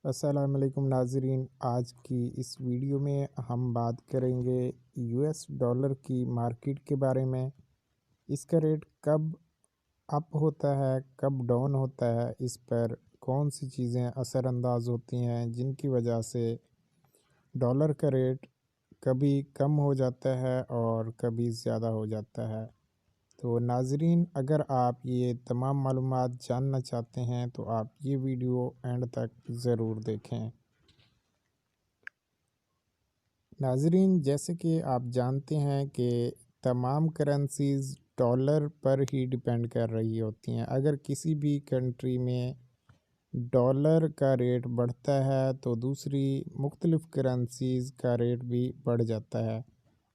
السلام علیکم ناظرین، آج کی اس ویڈیو میں ہم بات کریں گے یو ایس ڈالر کی مارکیٹ کے بارے میں۔ اس کا ریٹ کب اپ ہوتا ہے، کب ڈاؤن ہوتا ہے، اس پر کون سی چیزیں اثر انداز ہوتی ہیں جن کی وجہ سے ڈالر کا ریٹ کبھی کم ہو جاتا ہے اور کبھی زیادہ ہو جاتا ہے۔ تو ناظرین، اگر آپ یہ تمام معلومات جاننا چاہتے ہیں تو آپ یہ ویڈیو اینڈ تک ضرور دیکھیں۔ ناظرین، جیسے کہ آپ جانتے ہیں کہ تمام کرنسیز ڈالر پر ہی ڈیپینڈ کر رہی ہوتی ہیں۔ اگر کسی بھی کنٹری میں ڈالر کا ریٹ بڑھتا ہے تو دوسری مختلف کرنسیز کا ریٹ بھی بڑھ جاتا ہے،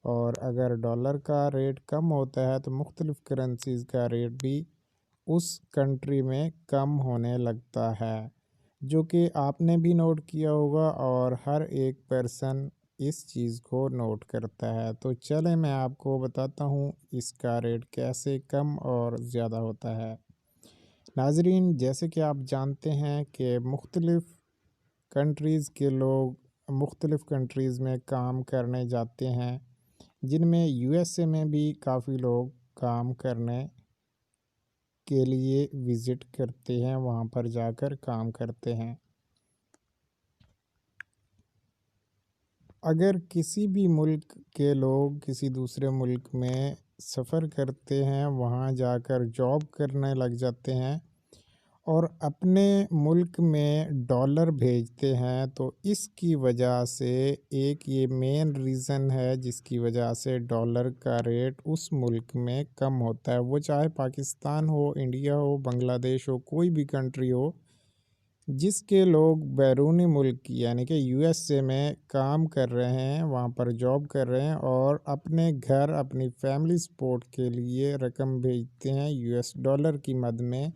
اور اگر ڈالر کا ریٹ کم ہوتا ہے تو مختلف کرنسیز کا ریٹ بھی اس کنٹری میں کم ہونے لگتا ہے، جو کہ آپ نے بھی نوٹ کیا ہوگا اور ہر ایک پرسن اس چیز کو نوٹ کرتا ہے۔ تو چلیں میں آپ کو بتاتا ہوں اس کا ریٹ کیسے کم اور زیادہ ہوتا ہے۔ ناظرین، جیسے کہ آپ جانتے ہیں کہ مختلف کنٹریز کے لوگ مختلف کنٹریز میں کام کرنے جاتے ہیں، جن میں یو ایس اے میں بھی کافی لوگ کام کرنے کے لیے وزٹ کرتے ہیں، وہاں پر جا کر کام کرتے ہیں۔ اگر کسی بھی ملک کے لوگ کسی دوسرے ملک میں سفر کرتے ہیں، وہاں جا کر جاب کرنے لگ جاتے ہیں اور اپنے ملک میں ڈالر بھیجتے ہیں، تو اس کی وجہ سے ایک یہ مین ریزن ہے جس کی وجہ سے ڈالر کا ریٹ اس ملک میں کم ہوتا ہے، وہ چاہے پاکستان ہو، انڈیا ہو، بنگلہ دیش ہو، کوئی بھی کنٹری ہو جس کے لوگ بیرونی ملک یعنی کہ یو ایس اے میں کام کر رہے ہیں، وہاں پر جاب کر رہے ہیں اور اپنے گھر اپنی فیملی سپورٹ کے لیے رقم بھیجتے ہیں یو ایس ڈالر کی مد میں،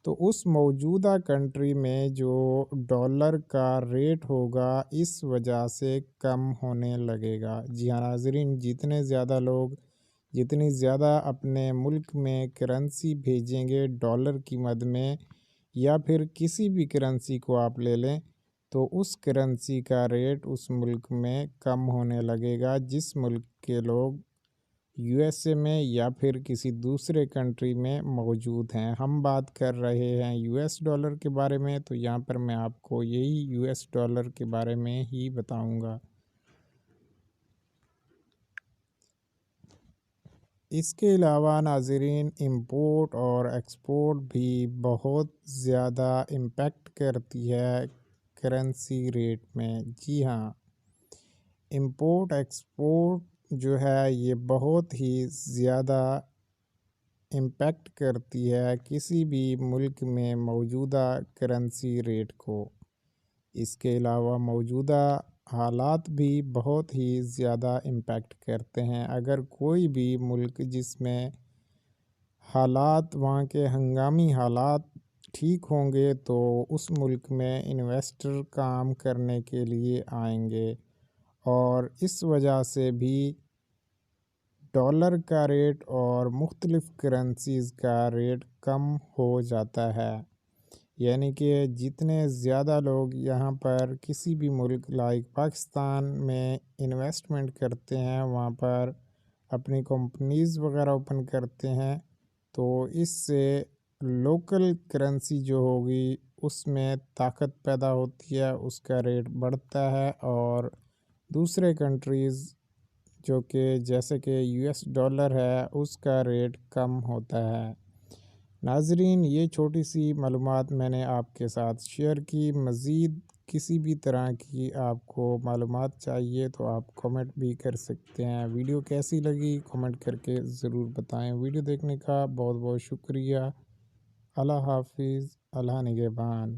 تو اس موجودہ کنٹری میں جو ڈالر کا ریٹ ہوگا اس وجہ سے کم ہونے لگے گا۔ جی ہاں ناظرین، جتنی زیادہ اپنے ملک میں کرنسی بھیجیں گے ڈالر کی مد میں، یا پھر کسی بھی کرنسی کو آپ لے لیں، تو اس کرنسی کا ریٹ اس ملک میں کم ہونے لگے گا جس ملک کے لوگ یو ایس اے میں یا پھر کسی دوسرے کنٹری میں موجود ہیں۔ ہم بات کر رہے ہیں یو ایس ڈالر کے بارے میں، تو یہاں پر میں آپ کو یہی یو ایس ڈالر کے بارے میں ہی بتاؤں گا۔ اس کے علاوہ ناظرین، امپورٹ اور ایکسپورٹ بھی بہت زیادہ امپیکٹ کرتی ہے کرنسی ریٹ میں۔ جی ہاں، امپورٹ ایکسپورٹ جو ہے یہ بہت ہی زیادہ امپیکٹ کرتی ہے کسی بھی ملک میں موجودہ کرنسی ریٹ کو۔ اس کے علاوہ موجودہ حالات بھی بہت ہی زیادہ امپیکٹ کرتے ہیں۔ اگر کوئی بھی ملک جس میں حالات وہاں کے ہنگامی حالات ٹھیک ہوں گے تو اس ملک میں انویسٹر کام کرنے کے لیے آئیں گے، اور اس وجہ سے بھی ڈالر کا ریٹ اور مختلف کرنسیز کا ریٹ کم ہو جاتا ہے۔ یعنی کہ جتنے زیادہ لوگ یہاں پر کسی بھی ملک لائک پاکستان میں انویسٹمنٹ کرتے ہیں، وہاں پر اپنی کمپنیز وغیرہ اوپن کرتے ہیں، تو اس سے لوکل کرنسی جو ہوگی اس میں طاقت پیدا ہوتی ہے، اس کا ریٹ بڑھتا ہے، اور دوسرے کنٹریز جو کہ جیسے کہ یو ایس ڈالر ہے اس کا ریٹ کم ہوتا ہے۔ ناظرین، یہ چھوٹی سی معلومات میں نے آپ کے ساتھ شیئر کی۔ مزید کسی بھی طرح کی آپ کو معلومات چاہیے تو آپ کمنٹ بھی کر سکتے ہیں۔ ویڈیو کیسی لگی کمنٹ کر کے ضرور بتائیں۔ ویڈیو دیکھنے کا بہت بہت شکریہ۔ اللہ حافظ، اللہ نگہبان۔